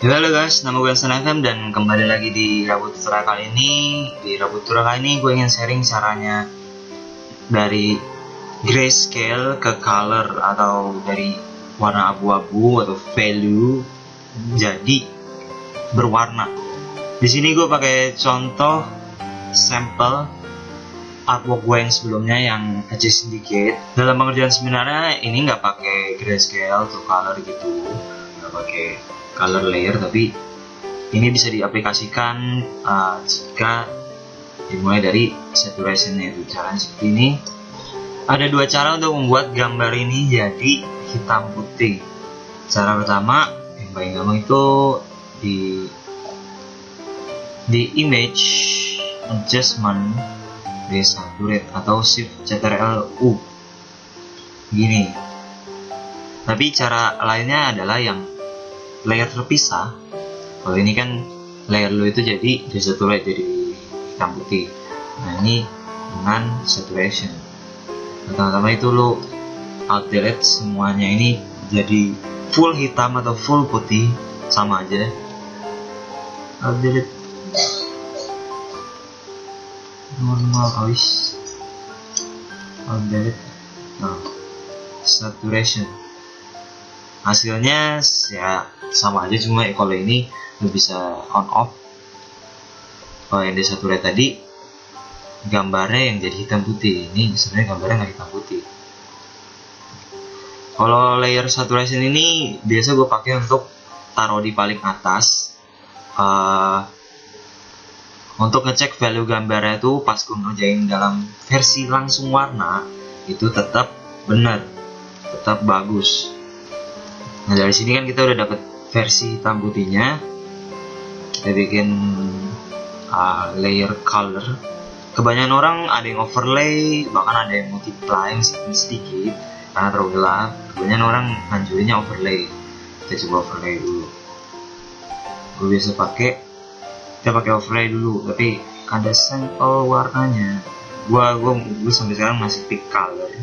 Halo guys, nama gue Hasan FM dan kembali lagi di Rabut Tutorial kali ini. Di Rabut Tutorial kali ini gue ingin sharing caranya dari grayscale ke color atau dari warna abu-abu atau value jadi berwarna. Di sini gue pakai contoh sampel artwork gue yang sebelumnya yang Aja Syndicate. Dalam pengerjaan sebenarnya ini nggak pakai grayscale to color gitu, nggak pakai color layer, tapi ini bisa diaplikasikan jika dimulai dari saturationnya. Itu caranya seperti ini. Ada dua cara untuk membuat gambar ini jadi hitam putih. Cara pertama yang paling gampang itu di image adjustment, desaturate atau shift Ctrl U gini. Tapi cara lainnya adalah yang layer terpisah. Kalau ini kan layer lu itu jadi desaturate, jadi hitam putih. Nah ini dengan saturation. Pertama-tama itu lu alt delete semuanya ini jadi full hitam atau full putih, sama aja. Alt delete normal, always alt delete. Nah, saturation. Hasilnya ya sama aja, cuma kalau ini lu bisa on off. Kalau yang desaturate tadi gambarnya yang jadi hitam putih, ini sebenarnya gambarnya nggak hitam putih. Kalau layer saturation ini biasa gue pakai untuk taruh di paling atas, untuk ngecek value gambarnya itu pas gue ngerjain dalam versi langsung warna itu tetap benar, tetap bagus. Nah dari sini kan kita udah dapet versi hitam putihnya. Kita bikin layer color. Kebanyakan orang ada yang overlay, bahkan ada yang multiply meskipun sedikit karena terlalu gelap. Kebanyakan orang anjurinnya overlay. Kita coba overlay dulu. Gue biasa kita pakai overlay dulu, tapi ada sampel warnanya. Gue sampai sekarang masih pick color,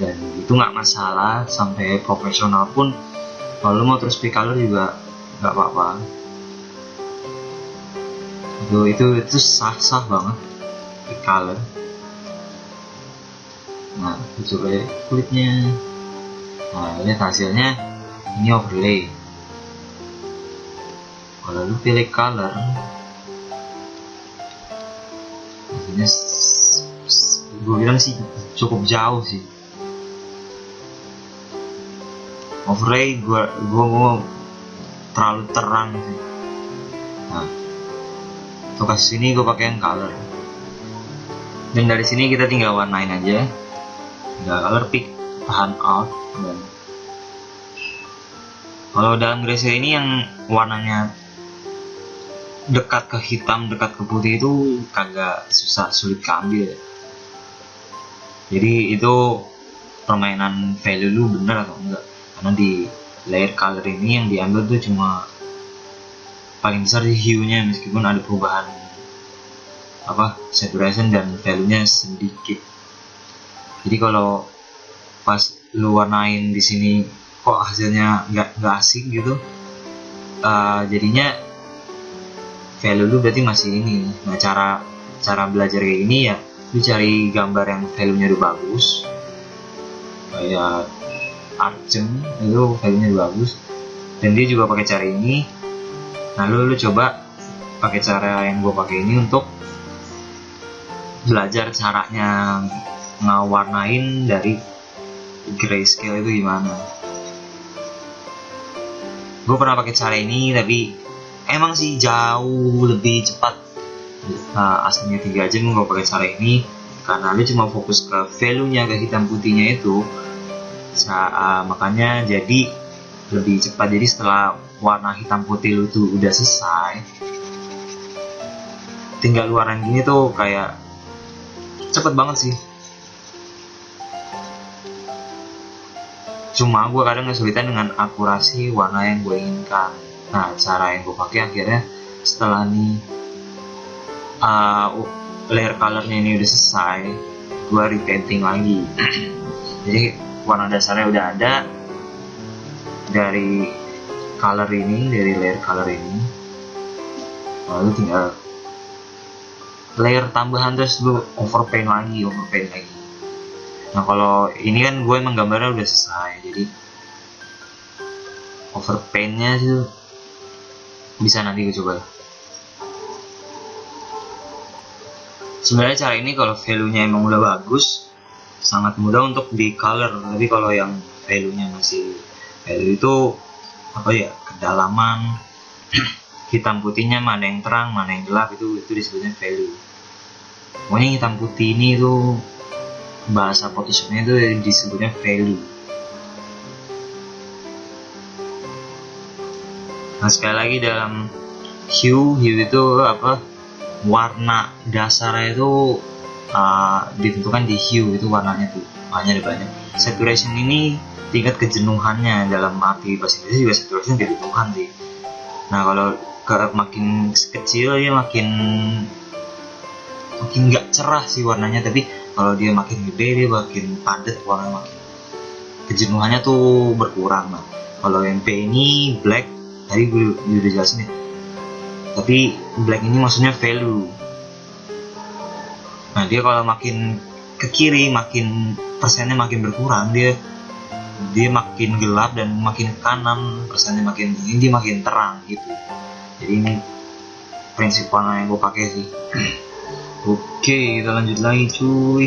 dan itu nggak masalah. Sampai profesional pun kalau lu mau terus pick color juga nggak apa-apa. Itu sah banget pick color. Nah coba kulitnya. Nah lihat hasilnya, ini overlay. Kalau lu pilih color, hasilnya gue bilang sih cukup jauh sih. Overlay gue terlalu terang sih. Nah untuk kasus ini gue pakai yang color, dan dari sini kita tinggal warnain aja. Tinggal color pick, tahan alt. Dan kalau dalam grayscale ini yang warnanya dekat ke hitam, dekat ke putih itu kagak sulit keambil. Jadi itu permainan value lu bener atau enggak. Karena di layer color ini yang diambil tuh cuma paling besar di hue-nya, meskipun ada perubahan saturation dan value-nya sedikit. Jadi kalau pas lu warnain di sini kok hasilnya nggak asik gitu, jadinya value lu berarti masih ini. Nah cara belajar kayak ini ya, lu cari gambar yang value-nya udah bagus, kayak Arcem itu value-nya udah bagus, dan dia juga pakai cara ini. Nah lu coba pakai cara yang gue pakai ini untuk belajar caranya ngawarnain dari grayscale itu gimana. Gue pernah pakai cara ini, tapi emang sih jauh lebih cepat. Aslinya 3 jam gue pakai cara ini karena lu cuma fokus ke value-nya, ke hitam putihnya itu. Makanya jadi lebih cepat. Jadi setelah warna hitam putih lu tuh udah selesai, tinggal warna gini tuh kayak cepet banget sih. Cuma gue kadang kesulitan dengan akurasi warna yang gue inginkan. Nah cara yang gue pakai akhirnya setelah nih layer colornya ini udah selesai, gue repainting lagi. Jadi warna dasarnya udah ada, dari color ini, dari layer color ini, lalu tinggal layer tambahan, terus lu overpaint lagi. Nah kalau ini kan gue emang gambarnya udah selesai, jadi overpaintnya tuh bisa nanti gue coba. Sebenarnya cara ini kalau value-nya emang udah bagus, sangat mudah untuk di color. Tapi kalau yang value-nya masih value itu apa ya, kedalaman, hitam putihnya mana yang terang, mana yang gelap, itu disebutnya value. Pokoknya hitam putih ini itu bahasa Photoshopnya itu disebutnya value. Nah sekali lagi, dalam hue itu apa, warna dasarnya itu ditentukan di hue, itu warnanya tuh ada banyak. Saturation ini tingkat kejenuhannya, dalam arti bahasa Inggris juga saturation kejenuhan sih. Nah kalau makin kecil dia makin nggak cerah sih warnanya, tapi kalau dia makin gede dia makin padat warnanya, makin kejenuhannya tuh berkurang. Nah kalau yang B ini black, tadi gue udah jelasin ya, tapi black ini maksudnya value. Nah dia kalau makin ke kiri, makin persennya makin berkurang, dia makin gelap, dan makin ke kanan persennya makin ini, dia makin terang gitu. Jadi ini prinsip warna yang gue pakai sih. Oke, kita lanjut lagi cuy.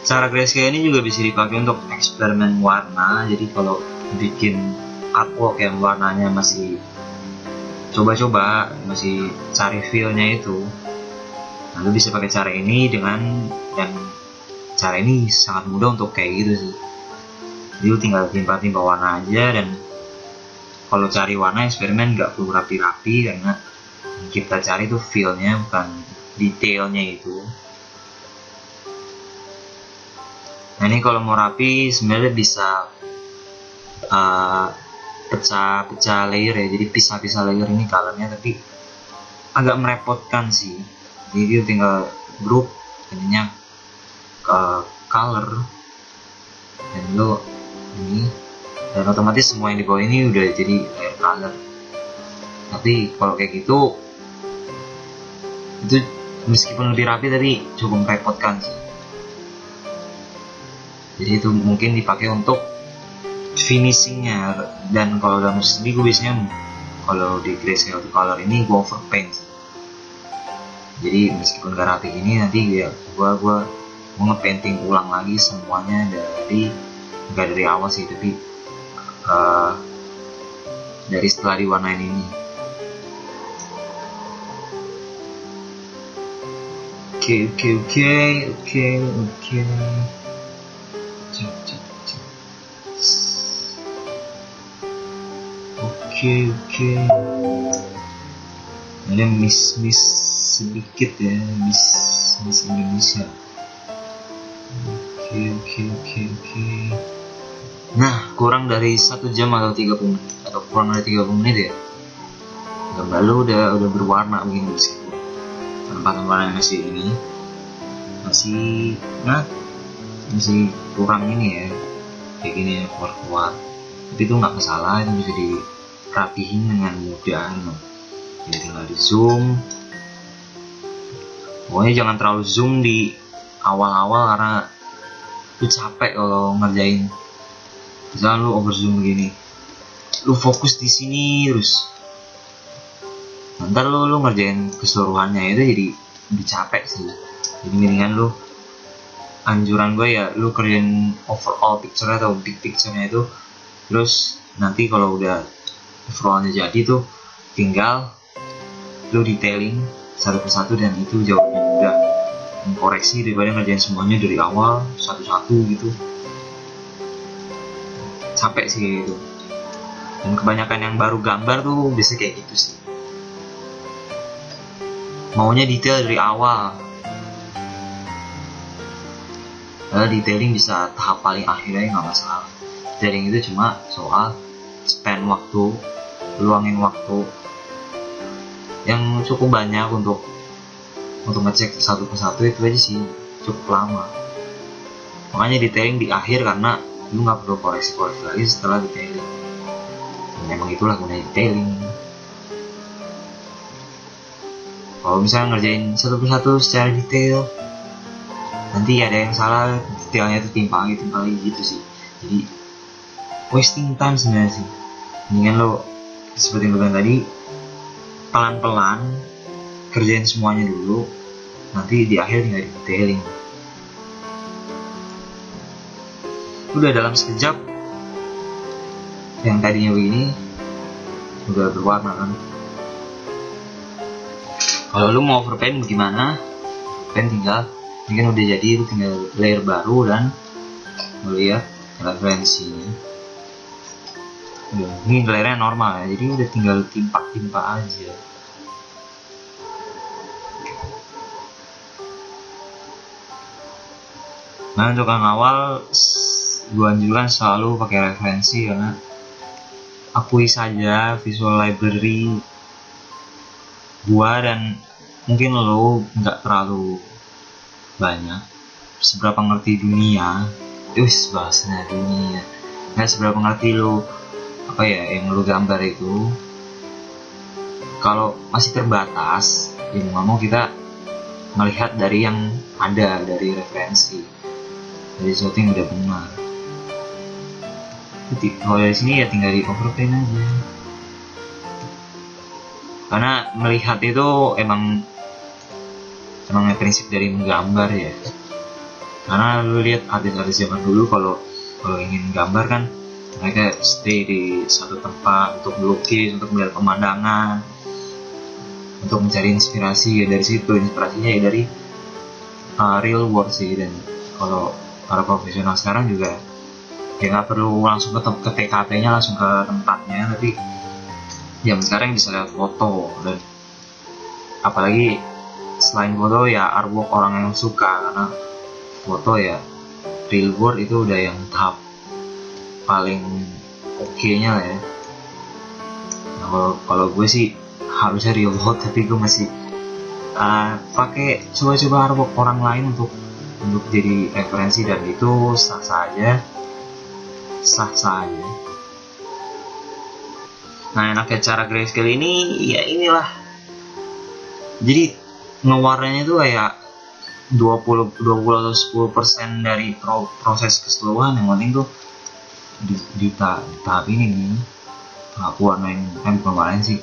Cara grayscale ini juga bisa dipakai untuk eksperimen warna. Jadi kalau bikin artwork yang warnanya masih coba-coba, masih cari feel-nya itu, lalu bisa pakai cara ini dan cara ini sangat mudah untuk kayak gitu sih. Jadi tinggal timpa-timpa warna aja, dan kalau cari warna eksperimen nggak perlu rapi-rapi, karena kita cari tuh feel-nya, bukan detailnya itu. Nah ini kalau mau rapi sebenarnya bisa pecah layer ya, jadi pisah-pisah layer ini colornya, tapi agak merepotkan sih. Jadi tinggal group ininya color, dan lo ini, dan otomatis semua yang di bawah ini udah jadi layer color. Tapi kalau kayak gitu, itu meskipun lebih rapi tapi cukup merepotkan sih. Jadi itu mungkin dipakai untuk finishingnya. Dan kalau dalam sendiri gue biasanya kalau di grayscale to color ini gue overpaint sih. Jadi meskipun gak rapi ini, nanti gue mau ngepainting ulang lagi semuanya gak dari awal sih, tapi dari setelah diwarnain ini. Oke. Ada miss sedikit ya, miss Indonesia. Oke. Nah, kurang dari 1 jam atau 30 menit, atau kurang dari 30 menit ya, gambar lu udah berwarna begini. Meskipun tempat-tempat yang masih kurang ini ya, kayak gini ya, keluar, tapi itu nggak masalah, itu bisa dirapihin dengan mudah. Jadi tinggal di zoom, pokoknya jangan terlalu zoom di awal-awal, karena lu capek kalau ngerjain. Misalnya lu over zoom begini, lu fokus di sini terus, ntar lu ngerjain keseluruhannya itu jadi lebih capek sih. Jadi mendingan lu, anjuran gue ya, lu kerjain overall picture atau big picture-nya itu, terus nanti kalau udah overallnya jadi tuh, tinggal lu detailing satu persatu, dan itu jauh lebih mudah mengkoreksi daripada ngerjain semuanya dari awal satu-satu gitu. Capek sih itu. Dan kebanyakan yang baru gambar tuh biasanya kayak gitu sih, maunya detail dari awal. Detailing bisa tahap paling akhirnya nggak masalah. Detailing itu cuma soal spend waktu, luangin waktu yang cukup banyak untuk ngecek satu persatu, itu aja sih cukup lama. Makanya detailing di akhir, karena lu nggak perlu koreksi-koreksi lagi setelah detailing. Memang itulah gunanya detailing. Kalau misalnya ngerjain satu persatu secara detail, nanti ada yang salah, detailnya itu timpang lagi gitu sih. Jadi wasting time sebenarnya sih. Mendingan lo seperti yang gue bilang tadi, pelan-pelan kerjain semuanya dulu, nanti di akhir tinggal detailing. Udah dalam sekejap yang tadinya begini udah berwarna kan. Kalau lu mau overpaint gimana? Paint tinggal, ini kan udah jadi, lu tinggal layer baru dan melihat referensinya. Udah, ini layernya normal ya, jadi udah tinggal timpa aja. Nah, untuk yang awal gue anjurkan selalu pakai referensi, karena akui saja visual library gua dan mungkin lo nggak terlalu banyak seberapa ngerti dunia, bahasanya dunia, nggak seberapa ngerti lo apa ya yang lo gambar itu. Kalau masih terbatas, ya mau kita melihat dari yang ada, dari referensi, dari sesuatu yang udah benar. Jadi kalau dari sini ya tinggal di overpaint aja. Karena melihat itu emang prinsip dari menggambar ya. Karena lu lihat artis-artis zaman dulu kalau ingin gambar kan mereka stay di satu tempat untuk melukis, untuk melihat pemandangan, untuk mencari inspirasi ya dari situ. Inspirasinya ya dari real world sih. Dan kalau para profesional sekarang juga ya nggak perlu langsung ke TKP-nya, langsung ke tempatnya, tapi ya sekarang bisa lihat foto. Dan apalagi selain foto ya artwork orang yang suka, karena foto ya real world itu udah yang tahap paling oke-nya lah ya. Nah, kalau gue sih harusnya real world, tapi gue masih pakai coba-coba artwork orang lain untuk jadi referensi, dan itu sah saja. Nah, enaknya cara grayscale ini ya inilah. Jadi ngewarnanya itu kayak 20 atau 10% dari proses keseluruhan. Yang penting tuh di tahap ini nih, tahap warna yang bukan warna sih,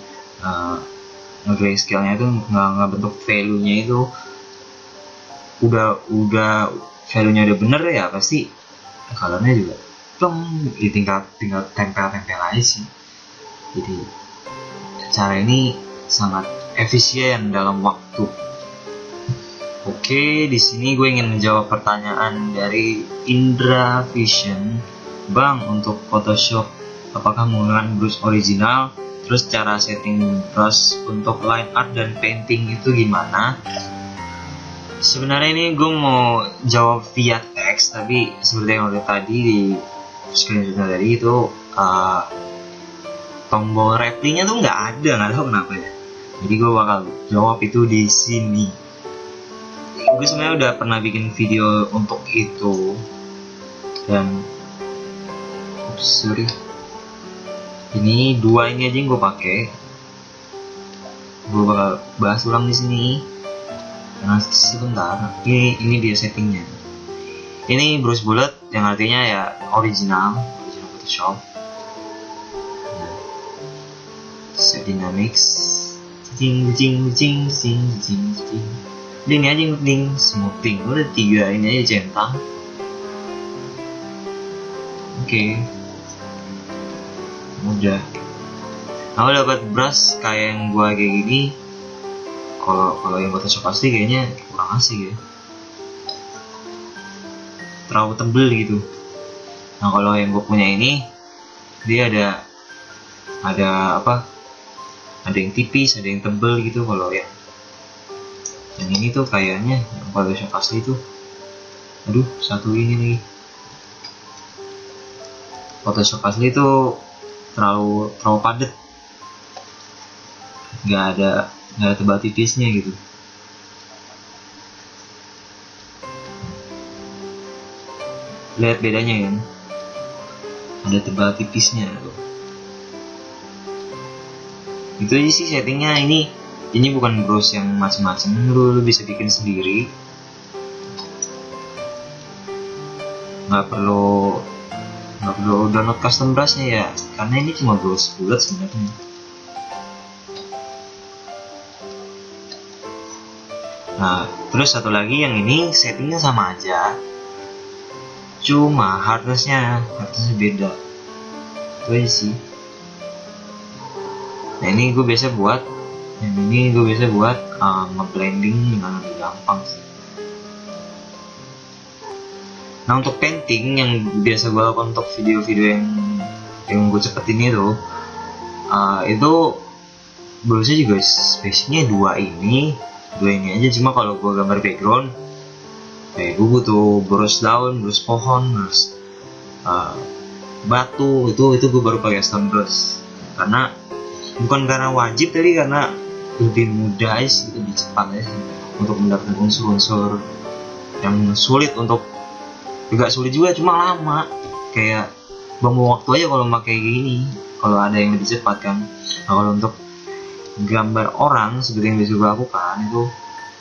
nge-grayscale-nya itu nggak bentuk value-nya itu udah value-nya udah bener ya, pasti color-nya juga tinggal tempel aja sih. Jadi cara ini sangat efisien dalam waktu. Oke, di sini gue ingin menjawab pertanyaan dari Indra Vision. Bang, untuk Photoshop apakah menggunakan brush original? Terus cara setting brush untuk line art dan painting itu gimana? Sebenarnya ini gue mau jawab via teks, tapi seperti yang udah tadi di screenshot tadi itu tombol reply-nya tuh nggak tahu kenapa ya. Jadi gue bakal jawab itu di sini. Gue sebenarnya udah pernah bikin video untuk itu, dan ini dua ini aja yang gue pakai. Gue bakal bahas ulang di sini. Nah, sebentar. Ini dia settingnya. Ini brush bullet yang artinya ya original Photoshop. Set dynamics, jing. Ini aja yang penting, smoothing. Udah 3 ini aja centang. Oke. Mudah. Aku dapat brush kayak yang gua kayak gini. Kalau yang Photoshop asli kayaknya kurang asik ya, terlalu tebel gitu. Nah, kalau yang gue punya ini dia ada apa? Ada yang tipis, ada yang tebel gitu. Kalau yang ini tuh kayaknya yang Photoshop asli tuh, aduh, satu ini nih. Photoshop asli tuh terlalu padat, nggak ada tebal tipisnya gitu. Lihat bedanya ya. ada tebal tipisnya tuh. Itu aja sih settingnya. Ini bukan brush yang macam-macam, lu bisa bikin sendiri, nggak perlu download custom brushnya ya, karena ini cuma brush bulat sebenarnya. Nah, terus satu lagi yang ini settingnya sama aja, cuma hardnessnya beda. Itu aja sih. Nah ini gue biasa buat nge-blending dengan lebih gampang sih. Nah untuk painting yang biasa gue lakukan untuk video-video yang gue cepet ini tuh, itu brushnya juga basicnya dua ini aja. Cuma kalau gue gambar background, kayak gue butuh brush daun, brush pohon, brush batu, itu gue baru pakai custom brush. Bukan karena wajib, tapi karena lebih mudah sih, lebih cepat aja untuk mendapatkan unsur-unsur yang sulit juga cuma lama, kayak buang waktu aja kalau pakai gini, kalau ada yang lebih cepat kan. Nah kalau untuk gambar orang seperti yang biasa gue lakukan itu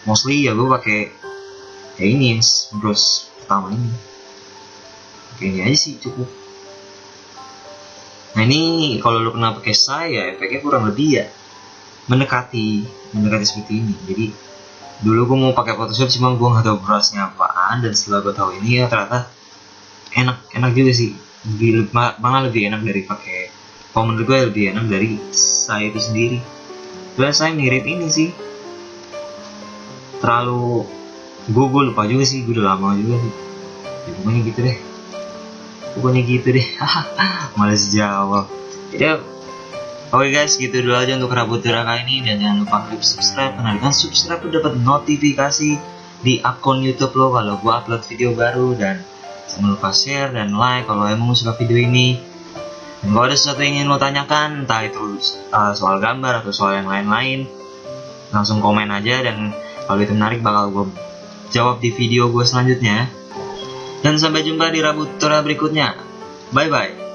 mostly ya gue pakai kayak ini, brush pertama ini, kayak ini aja sih cukup. Nah ini kalau lu pernah pakai saya, efeknya kurang lebih ya mendekati seperti ini. Jadi dulu gue mau pakai Photoshop, cuma gue nggak tahu brushnya apaan, dan setelah gue tahu ini ya ternyata enak juga sih. Malah lebih enak dari pakai, kalau menurut gue lebih enak dari saya itu sendiri. Terus saya mirip ini sih, terlalu gue lupa juga sih, gue udah lama juga sih ya, pokoknya gitu deh. Males jawab ya. Oke guys, gitu dulu aja untuk Rabutura kali ini, dan jangan lupa klik subscribe, karena dengan subscribe lo dapat notifikasi di akun YouTube lo kalau gue upload video baru, dan jangan lupa share dan like kalau emang suka video ini. Dan kalau ada sesuatu yang ingin lo tanyakan, entah itu soal gambar atau soal yang lain-lain, langsung komen aja, dan kalau itu menarik bakal gue jawab di video gue selanjutnya. Dan sampai jumpa di Rabutura berikutnya. Bye bye.